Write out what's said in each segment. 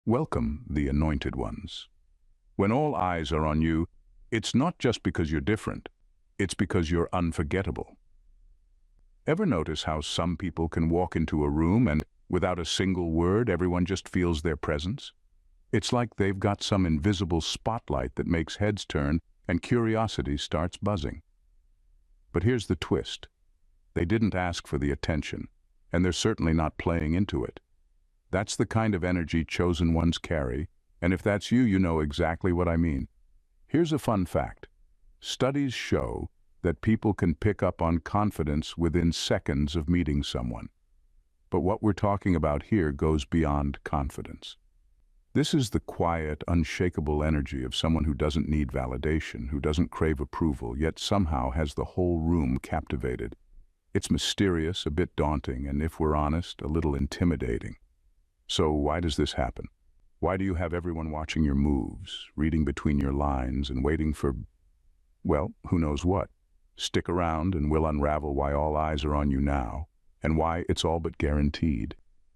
Welcome, the anointed ones. When all eyes are on you, it's not just because you're different, it's because you're unforgettable. Ever notice how some people can walk into a room and, without a single word, everyone just feels their presence? It's like they've got some invisible spotlight that makes heads turn and curiosity starts buzzing. But here's the twist. They didn't ask for the attention, and they're certainly not playing into it. That's the kind of energy chosen ones carry, and if that's you, you know exactly what I mean. Here's a fun fact. Studies show that people can pick up on confidence within seconds of meeting someone. But what we're talking about here goes beyond confidence. This is the quiet, unshakable energy of someone who doesn't need validation, who doesn't crave approval, yet somehow has the whole room captivated. It's mysterious, a bit daunting, and if we're honest, a little intimidating. So why does this happen? Why do you have everyone watching your moves, reading between your lines, and waiting for, well, who knows what? Stick around and we'll unravel why all eyes are on you now, and why it's all but guaranteed.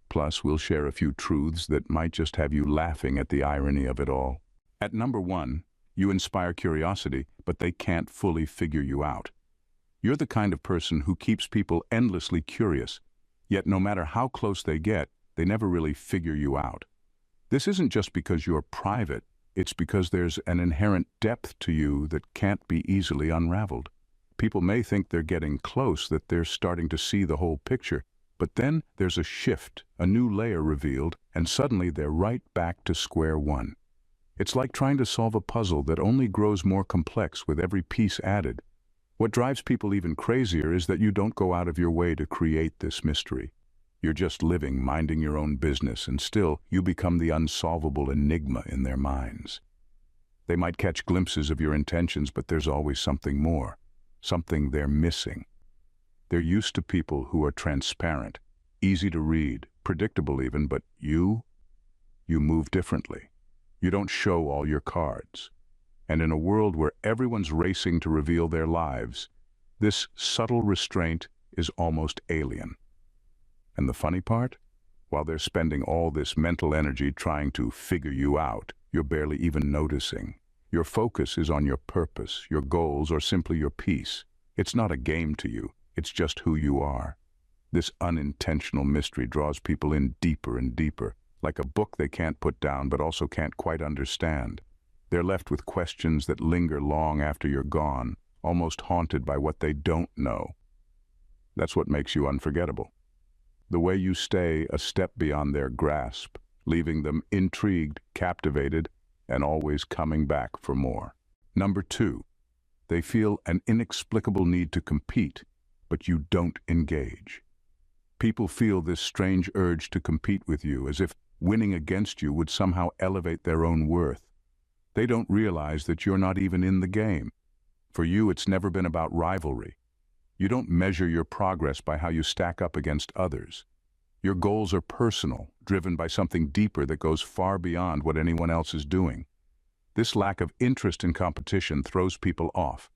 Plus, we'll share a few truths that might just have you laughing at the irony of it all. At number one, you inspire curiosity, but they can't fully figure you out. You're the kind of person who keeps people endlessly curious, yet no matter how close they get, they never really figure you out. This isn't just because you're private, it's because there's an inherent depth to you that can't be easily unraveled. People may think they're getting close, that they're starting to see the whole picture, but then there's a shift, a new layer revealed, and suddenly they're right back to square one. It's like trying to solve a puzzle that only grows more complex with every piece added. What drives people even crazier is that you don't go out of your way to create this mystery. You're just living, minding your own business, and still you become the unsolvable enigma in their minds. They might catch glimpses of your intentions, but there's always something more, something they're missing. They're used to people who are transparent, easy to read, predictable even, but you move differently. You don't show all your cards. And in a world where everyone's racing to reveal their lives, this subtle restraint is almost alien. And the funny part? While they're spending all this mental energy trying to figure you out, you're barely even noticing. Your focus is on your purpose, your goals, or simply your peace. It's not a game to you. It's just who you are. This unintentional mystery draws people in deeper and deeper, like a book they can't put down but also can't quite understand. They're left with questions that linger long after you're gone, almost haunted by what they don't know. That's what makes you unforgettable. The way you stay a step beyond their grasp, leaving them intrigued, captivated, and always coming back for more. Number two, they feel an inexplicable need to compete, but you don't engage. People feel this strange urge to compete with you, as if winning against you would somehow elevate their own worth. They don't realize that you're not even in the game. For you, it's never been about rivalry. You don't measure your progress by how you stack up against others. Your goals are personal, driven by something deeper that goes far beyond what anyone else is doing. This lack of interest in competition throws people off.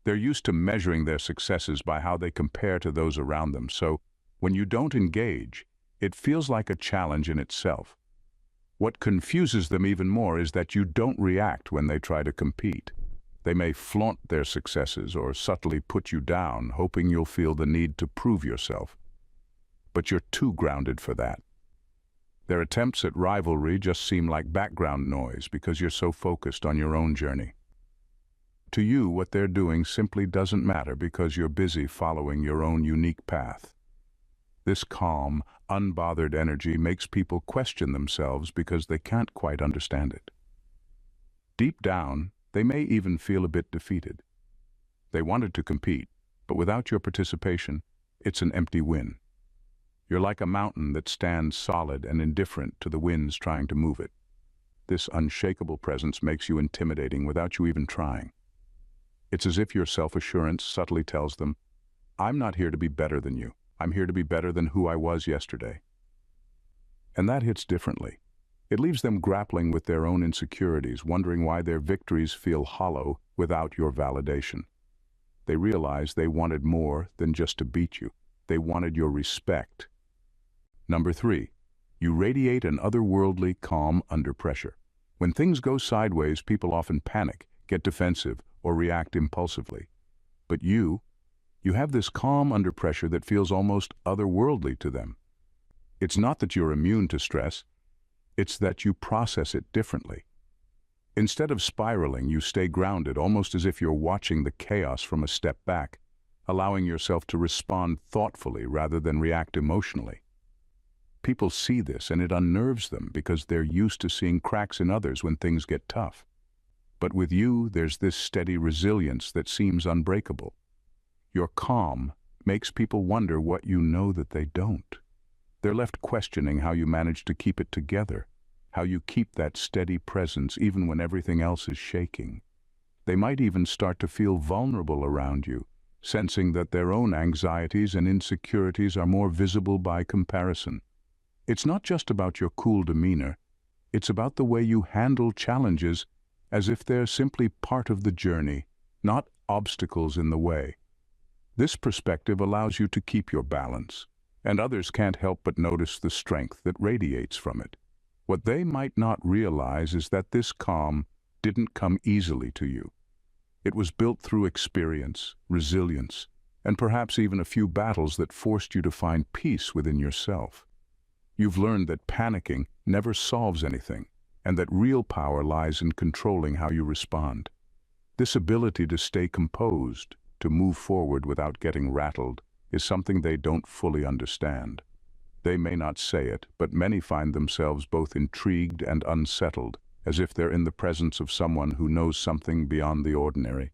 They're used to measuring their successes by how they compare to those around them, so when you don't engage, it feels like a challenge in itself. What confuses them even more is that you don't react when they try to compete. They may flaunt their successes or subtly put you down, hoping you'll feel the need to prove yourself. But you're too grounded for that. Their attempts at rivalry just seem like background noise because you're so focused on your own journey. To you, what they're doing simply doesn't matter because you're busy following your own unique path. This calm, unbothered energy makes people question themselves because they can't quite understand it. Deep down, they may even feel a bit defeated. They wanted to compete, but without your participation, it's an empty win. You're like a mountain that stands solid and indifferent to the winds trying to move it. This unshakable presence makes you intimidating without you even trying. It's as if your self-assurance subtly tells them, I'm not here to be better than you. I'm here to be better than who I was yesterday. And that hits differently. It leaves them grappling with their own insecurities, wondering why their victories feel hollow without your validation. They realize they wanted more than just to beat you. They wanted your respect. Number three, You radiate an otherworldly calm under pressure. When things go sideways, people often panic, get defensive, or react impulsively. But you have this calm under pressure that feels almost otherworldly to them. It's not that you're immune to stress, it's that you process it differently. Instead of spiraling, you stay grounded, almost as if you're watching the chaos from a step back, allowing yourself to respond thoughtfully rather than react emotionally. People see this and it unnerves them because they're used to seeing cracks in others when things get tough. But with you, there's this steady resilience that seems unbreakable. Your calm makes people wonder what you know that they don't. They're left questioning how you manage to keep it together, how you keep that steady presence even when everything else is shaking. They might even start to feel vulnerable around you, sensing that their own anxieties and insecurities are more visible by comparison. It's not just about your cool demeanor, it's about the way you handle challenges as if they're simply part of the journey, not obstacles in the way. This perspective allows you to keep your balance, and others can't help but notice the strength that radiates from it. What they might not realize is that this calm didn't come easily to you. It was built through experience, resilience, and perhaps even a few battles that forced you to find peace within yourself. You've learned that panicking never solves anything, and that real power lies in controlling how you respond. This ability to stay composed, to move forward without getting rattled, is something they don't fully understand. They may not say it, but many find themselves both intrigued and unsettled, as if they're in the presence of someone who knows something beyond the ordinary.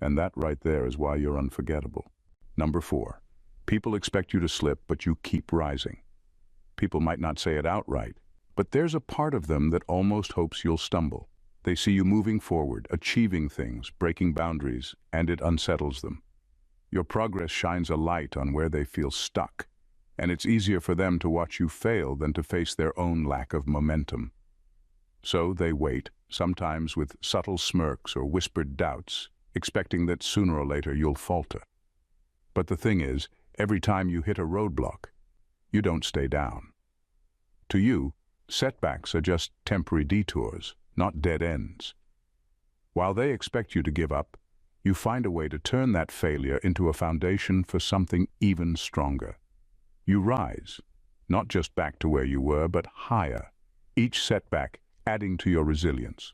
And that right there is why you're unforgettable. Number 4. People expect you to slip, but you keep rising. People might not say it outright, but there's a part of them that almost hopes you'll stumble. They see you moving forward, achieving things, breaking boundaries, and it unsettles them. Your progress shines a light on where they feel stuck, and it's easier for them to watch you fail than to face their own lack of momentum. So they wait, sometimes with subtle smirks or whispered doubts, expecting that sooner or later you'll falter. But the thing is, every time you hit a roadblock, you don't stay down. To you, setbacks are just temporary detours, not dead ends. While they expect you to give up, you find a way to turn that failure into a foundation for something even stronger. You rise, not just back to where you were, but higher, each setback adding to your resilience.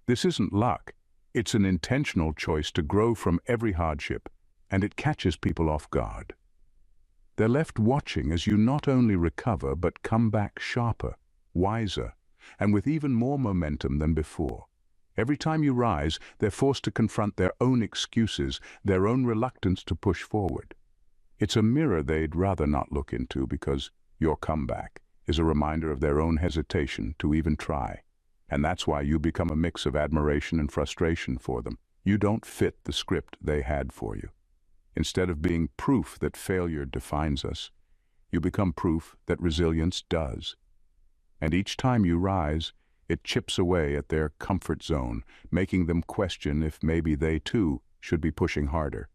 This isn't luck, it's an intentional choice to grow from every hardship, and it catches people off guard. They're left watching as you not only recover, but come back sharper, wiser, and with even more momentum than before. Every time you rise, they're forced to confront their own excuses, their own reluctance to push forward. It's a mirror they'd rather not look into, because your comeback is a reminder of their own hesitation to even try. And that's why you become a mix of admiration and frustration for them. You don't fit the script they had for you. Instead of being proof that failure defines us, you become proof that resilience does. And each time you rise, it chips away at their comfort zone, making them question if maybe they too should be pushing harder.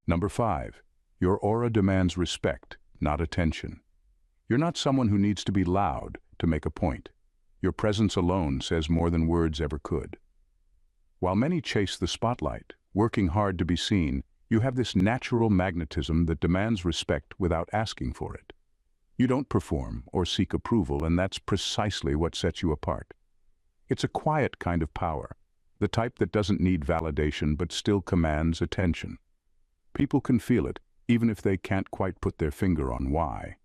Number 5. Your aura demands respect, not attention. You're not someone who needs to be loud to make a point. Your presence alone says more than words ever could. While many chase the spotlight, working hard to be seen, you have this natural magnetism that demands respect without asking for it. You don't perform or seek approval, and that's precisely what sets you apart. It's a quiet kind of power, the type that doesn't need validation but still commands attention. People can feel it, even if they can't quite put their finger on why.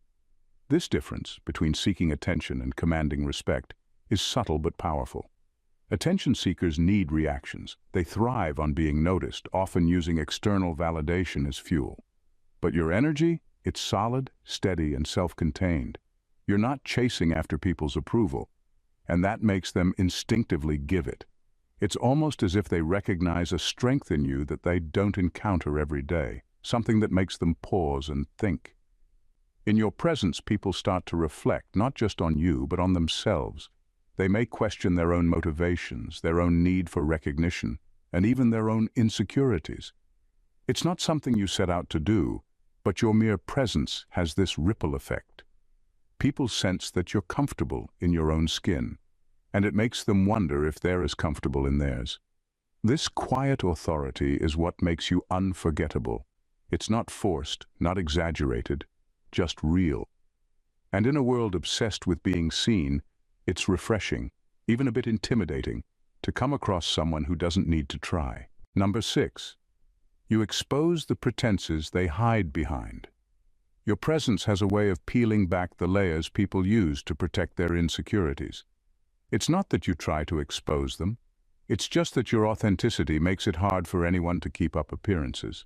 This difference between seeking attention and commanding respect is subtle but powerful. Attention seekers need reactions. They thrive on being noticed, often using external validation as fuel. But your energy, it's solid, steady, and self-contained. You're not chasing after people's approval, and that makes them instinctively give it. It's almost as if they recognize a strength in you that they don't encounter every day, something that makes them pause and think. In your presence, people start to reflect not just on you, but on themselves. They may question their own motivations, their own need for recognition, and even their own insecurities. It's not something you set out to do, but your mere presence has this ripple effect. People sense that you're comfortable in your own skin, and it makes them wonder if they're as comfortable in theirs. This quiet authority is what makes you unforgettable. It's not forced, not exaggerated, just real. And in a world obsessed with being seen, it's refreshing, even a bit intimidating, to come across someone who doesn't need to try. Number 6. You expose the pretenses they hide behind. Your presence has a way of peeling back the layers people use to protect their insecurities. It's not that you try to expose them. It's just that your authenticity makes it hard for anyone to keep up appearances.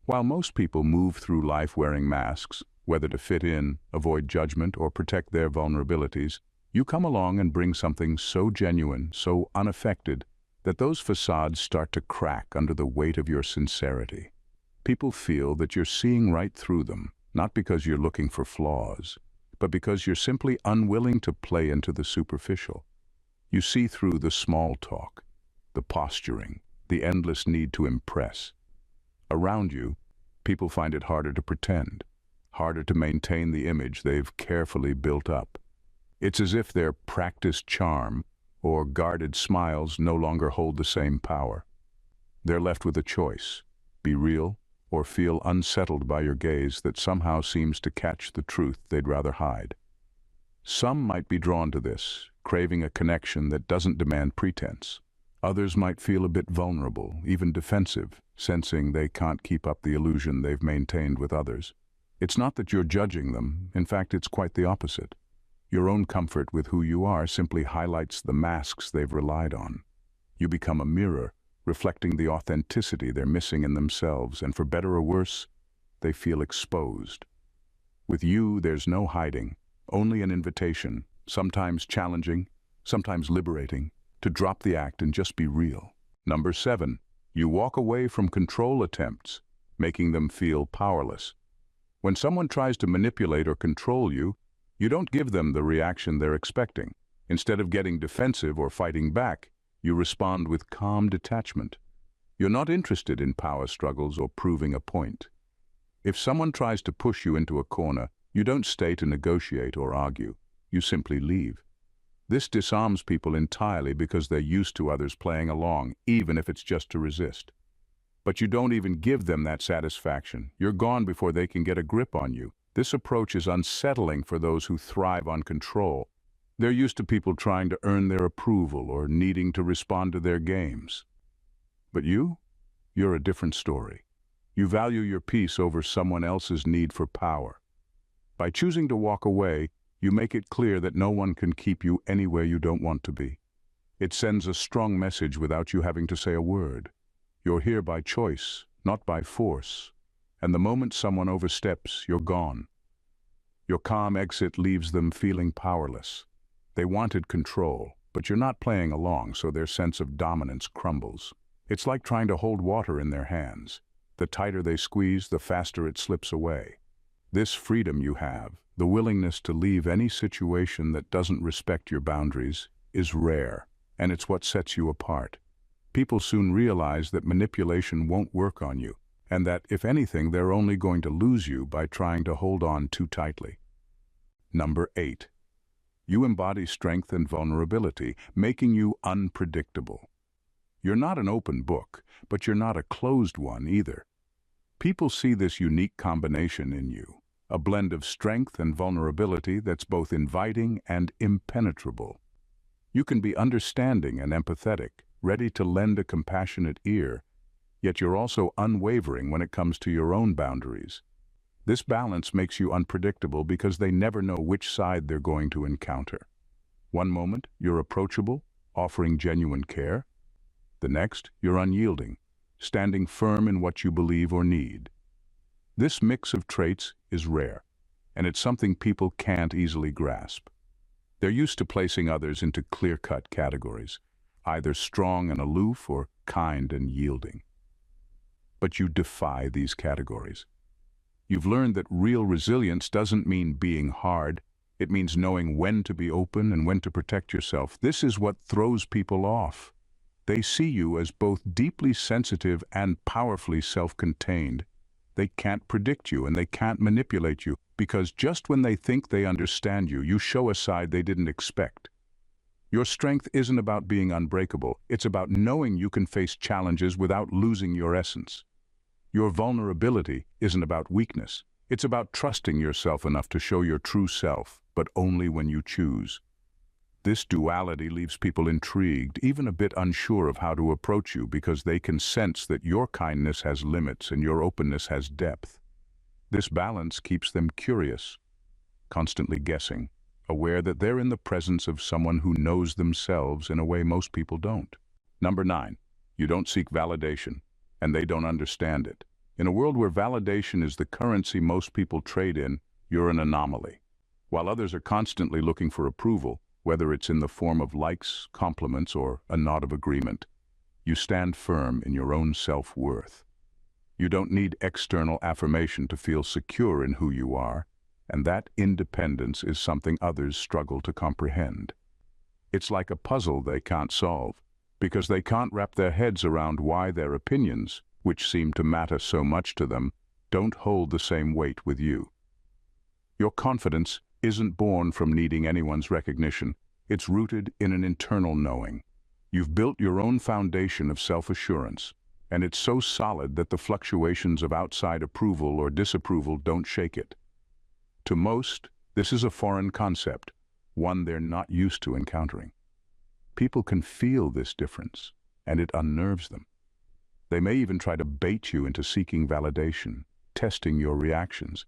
While most people move through life wearing masks, whether to fit in, avoid judgment, or protect their vulnerabilities, you come along and bring something so genuine, so unaffected, that those facades start to crack under the weight of your sincerity. People feel that you're seeing right through them, not because you're looking for flaws, but because you're simply unwilling to play into the superficial. You see through the small talk, the posturing, the endless need to impress. Around you, people find it harder to pretend, harder to maintain the image they've carefully built up. It's as if their practiced charm or guarded smiles no longer hold the same power. They're left with a choice: be real or feel unsettled by your gaze that somehow seems to catch the truth they'd rather hide. Some might be drawn to this, craving a connection that doesn't demand pretense. Others might feel a bit vulnerable, even defensive, sensing they can't keep up the illusion they've maintained with others. It's not that you're judging them. In fact, it's quite the opposite. Your own comfort with who you are simply highlights the masks they've relied on. You become a mirror, reflecting the authenticity they're missing in themselves, and for better or worse, they feel exposed. With you, there's no hiding, only an invitation, sometimes challenging, sometimes liberating, to drop the act and just be real. Number 7. You walk away from control attempts, making them feel powerless. When someone tries to manipulate or control you, you don't give them the reaction they're expecting. Instead of getting defensive or fighting back, you respond with calm detachment. You're not interested in power struggles or proving a point. If someone tries to push you into a corner, you don't stay to negotiate or argue. You simply leave. This disarms people entirely because they're used to others playing along, even if it's just to resist. But you don't even give them that satisfaction. You're gone before they can get a grip on you. This approach is unsettling for those who thrive on control. They're used to people trying to earn their approval or needing to respond to their games. But you're a different story. You value your peace over someone else's need for power. By choosing to walk away, you make it clear that no one can keep you anywhere you don't want to be. It sends a strong message without you having to say a word. You're here by choice, not by force. And the moment someone oversteps, you're gone. Your calm exit leaves them feeling powerless. They wanted control, but you're not playing along, so their sense of dominance crumbles. It's like trying to hold water in their hands. The tighter they squeeze, the faster it slips away. This freedom you have, the willingness to leave any situation that doesn't respect your boundaries, is rare, and it's what sets you apart. People soon realize that manipulation won't work on you, and that, if anything, they're only going to lose you by trying to hold on too tightly. Number 8. You embody strength and vulnerability, making you unpredictable. You're not an open book, but you're not a closed one either. People see this unique combination in you, a blend of strength and vulnerability that's both inviting and impenetrable. You can be understanding and empathetic, ready to lend a compassionate ear, yet you're also unwavering when it comes to your own boundaries. This balance makes you unpredictable because they never know which side they're going to encounter. One moment, you're approachable, offering genuine care. The next, you're unyielding, standing firm in what you believe or need. This mix of traits is rare, and it's something people can't easily grasp. They're used to placing others into clear-cut categories, either strong and aloof or kind and yielding. But you defy these categories. You've learned that real resilience doesn't mean being hard. It means knowing when to be open and when to protect yourself. This is what throws people off. They see you as both deeply sensitive and powerfully self-contained. They can't predict you and they can't manipulate you because just when they think they understand you, you show a side they didn't expect. Your strength isn't about being unbreakable, it's about knowing you can face challenges without losing your essence. Your vulnerability isn't about weakness, it's about trusting yourself enough to show your true self, but only when you choose. This duality leaves people intrigued, even a bit unsure of how to approach you because they can sense that your kindness has limits and your openness has depth. This balance keeps them curious, constantly guessing, aware that they're in the presence of someone who knows themselves in a way most people don't. Number 9, you don't seek validation, and they don't understand it. In a world where validation is the currency most people trade in, you're an anomaly. While others are constantly looking for approval, whether it's in the form of likes, compliments, or a nod of agreement, you stand firm in your own self-worth. You don't need external affirmation to feel secure in who you are, and that independence is something others struggle to comprehend. It's like a puzzle they can't solve, because they can't wrap their heads around why their opinions, which seem to matter so much to them, don't hold the same weight with you. Your confidence isn't born from needing anyone's recognition. It's rooted in an internal knowing. You've built your own foundation of self-assurance, and it's so solid that the fluctuations of outside approval or disapproval don't shake it. To most, this is a foreign concept, one they're not used to encountering. People can feel this difference, and it unnerves them. They may even try to bait you into seeking validation, testing your reactions,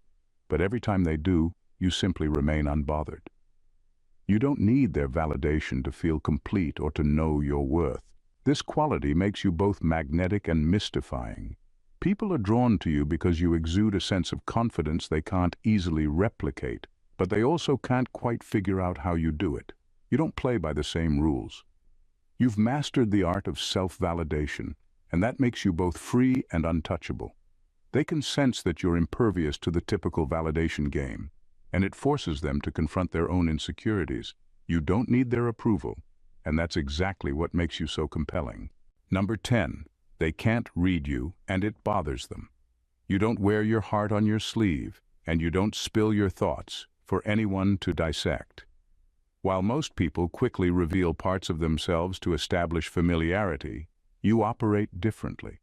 but every time they do, you simply remain unbothered. You don't need their validation to feel complete or to know your worth. This quality makes you both magnetic and mystifying. People are drawn to you because you exude a sense of confidence they can't easily replicate, but they also can't quite figure out how you do it. You don't play by the same rules. You've mastered the art of self-validation, and that makes you both free and untouchable. They can sense that you're impervious to the typical validation game, and it forces them to confront their own insecurities. You don't need their approval, and that's exactly what makes you so compelling. Number 10. They can't read you, and it bothers them. You don't wear your heart on your sleeve, and you don't spill your thoughts for anyone to dissect. While most people quickly reveal parts of themselves to establish familiarity, you operate differently.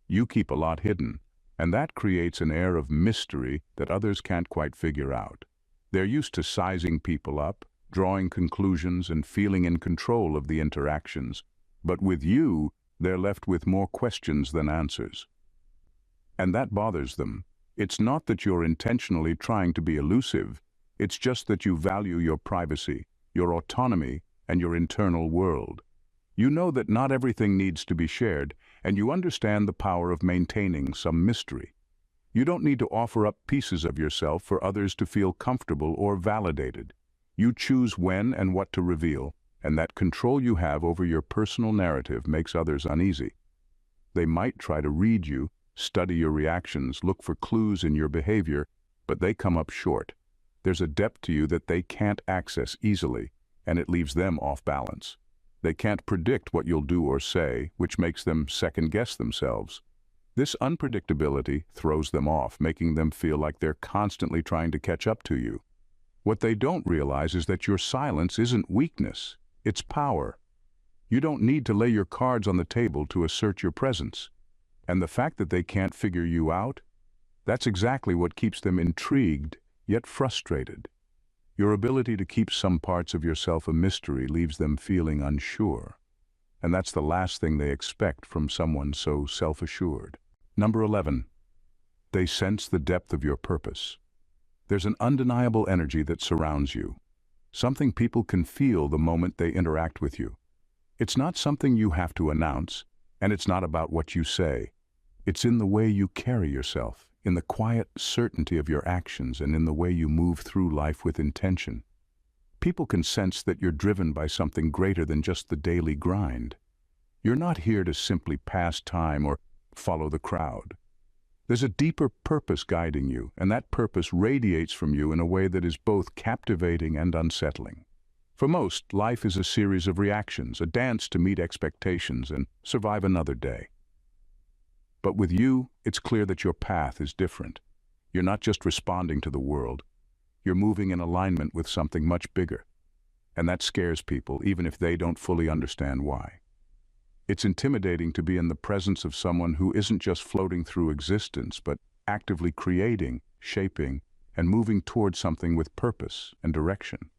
You keep a lot hidden, and that creates an air of mystery that others can't quite figure out. They're used to sizing people up, drawing conclusions, and feeling in control of the interactions. But with you, they're left with more questions than answers. And that bothers them. It's not that you're intentionally trying to be elusive, it's just that you value your privacy, your autonomy, and your internal world. You know that not everything needs to be shared, and you understand the power of maintaining some mystery. You don't need to offer up pieces of yourself for others to feel comfortable or validated. You choose when and what to reveal, and that control you have over your personal narrative makes others uneasy. They might try to read you, study your reactions, look for clues in your behavior, but they come up short. There's a depth to you that they can't access easily, and it leaves them off balance. They can't predict what you'll do or say, which makes them second-guess themselves. This unpredictability throws them off, making them feel like they're constantly trying to catch up to you. What they don't realize is that your silence isn't weakness, it's power. You don't need to lay your cards on the table to assert your presence. And the fact that they can't figure you out, that's exactly what keeps them intrigued, yet frustrated. Your ability to keep some parts of yourself a mystery leaves them feeling unsure. And that's the last thing they expect from someone so self-assured. Number 11. They sense the depth of your purpose. There's an undeniable energy that surrounds you, something people can feel the moment they interact with you. It's not something you have to announce, and it's not about what you say. It's in the way you carry yourself, in the quiet certainty of your actions, and in the way you move through life with intention. People can sense that you're driven by something greater than just the daily grind. You're not here to simply pass time or follow the crowd. There's a deeper purpose guiding you, and that purpose radiates from you in a way that is both captivating and unsettling. For most, life is a series of reactions, a dance to meet expectations and survive another day. But with you, it's clear that your path is different. You're not just responding to the world, you're moving in alignment with something much bigger. And that scares people, even if they don't fully understand why. It's intimidating to be in the presence of someone who isn't just floating through existence, but actively creating, shaping, and moving towards something with purpose and direction.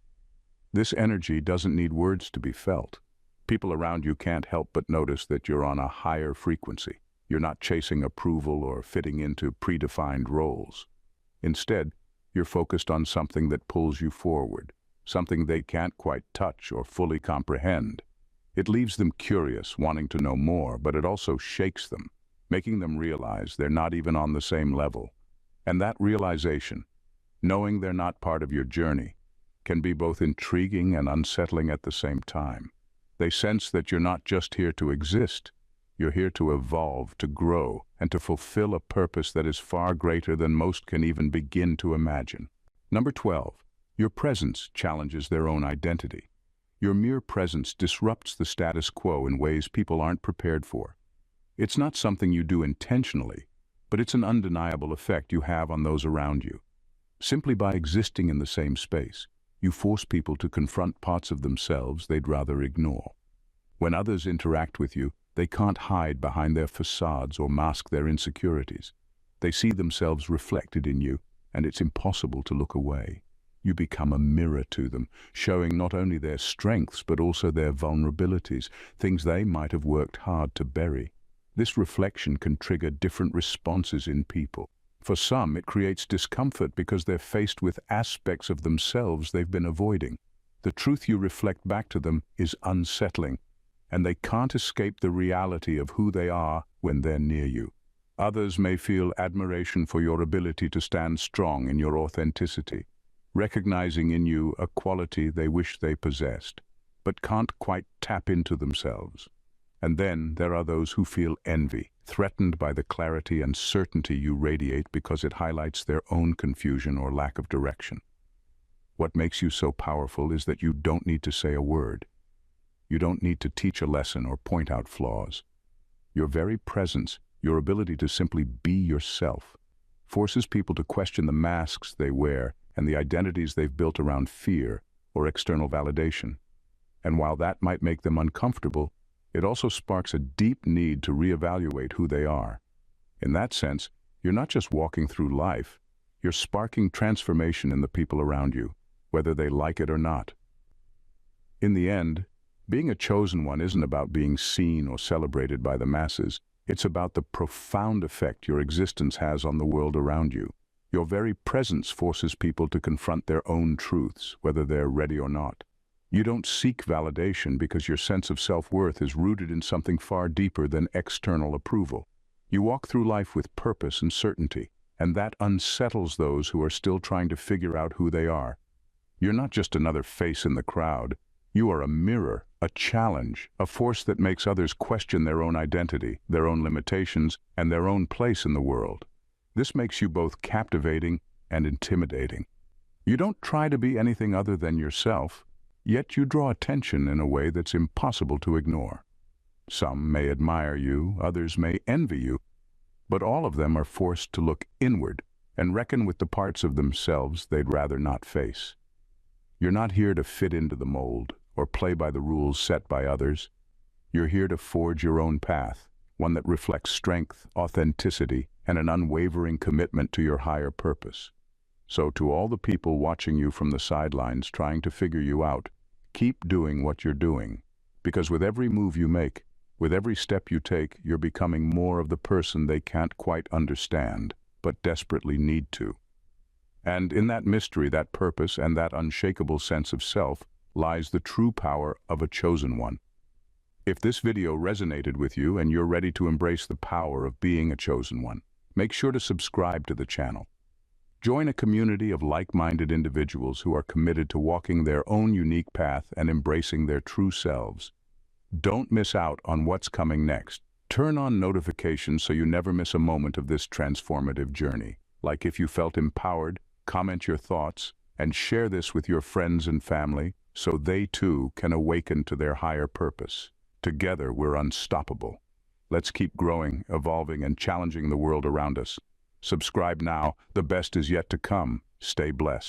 This energy doesn't need words to be felt. People around you can't help but notice that you're on a higher frequency. You're not chasing approval or fitting into predefined roles. Instead, you're focused on something that pulls you forward, something they can't quite touch or fully comprehend. It leaves them curious, wanting to know more, but it also shakes them, making them realize they're not even on the same level. And that realization, knowing they're not part of your journey, can be both intriguing and unsettling at the same time. They sense that you're not just here to exist. You're here to evolve, to grow, and to fulfill a purpose that is far greater than most can even begin to imagine. Number 12. Your presence challenges their own identity. Your mere presence disrupts the status quo in ways people aren't prepared for. It's not something you do intentionally, but it's an undeniable effect you have on those around you. Simply by existing in the same space, you force people to confront parts of themselves they'd rather ignore. When others interact with you, they can't hide behind their facades or mask their insecurities. They see themselves reflected in you, and it's impossible to look away. You become a mirror to them, showing not only their strengths but also their vulnerabilities, things they might have worked hard to bury. This reflection can trigger different responses in people. For some, it creates discomfort because they're faced with aspects of themselves they've been avoiding. The truth you reflect back to them is unsettling, and they can't escape the reality of who they are when they're near you. Others may feel admiration for your ability to stand strong in your authenticity, recognizing in you a quality they wish they possessed, but can't quite tap into themselves. And then there are those who feel envy, threatened by the clarity and certainty you radiate because it highlights their own confusion or lack of direction. What makes you so powerful is that you don't need to say a word. You don't need to teach a lesson or point out flaws. Your very presence, your ability to simply be yourself, forces people to question the masks they wear and the identities they've built around fear or external validation. And while that might make them uncomfortable, it also sparks a deep need to reevaluate who they are. In that sense, you're not just walking through life, you're sparking transformation in the people around you, whether they like it or not. In the end, being a chosen one isn't about being seen or celebrated by the masses. It's about the profound effect your existence has on the world around you. Your very presence forces people to confront their own truths, whether they're ready or not. You don't seek validation because your sense of self-worth is rooted in something far deeper than external approval. You walk through life with purpose and certainty, and that unsettles those who are still trying to figure out who they are. You're not just another face in the crowd. You are a mirror, a challenge, a force that makes others question their own identity, their own limitations, and their own place in the world. This makes you both captivating and intimidating. You don't try to be anything other than yourself, yet you draw attention in a way that's impossible to ignore. Some may admire you, others may envy you, but all of them are forced to look inward and reckon with the parts of themselves they'd rather not face. You're not here to fit into the mold or play by the rules set by others. You're here to forge your own path, one that reflects strength, authenticity, and an unwavering commitment to your higher purpose. So to all the people watching you from the sidelines trying to figure you out, keep doing what you're doing, because with every move you make, with every step you take, you're becoming more of the person they can't quite understand, but desperately need to. And in that mystery, that purpose, and that unshakable sense of self lies the true power of a chosen one. If this video resonated with you and you're ready to embrace the power of being a chosen one, make sure to subscribe to the channel. Join a community of like-minded individuals who are committed to walking their own unique path and embracing their true selves. Don't miss out on what's coming next. Turn on notifications so you never miss a moment of this transformative journey. Like if you felt empowered, comment your thoughts, and share this with your friends and family so they too can awaken to their higher purpose. Together we're unstoppable. Let's keep growing, evolving, and challenging the world around us. Subscribe now. The best is yet to come. Stay blessed.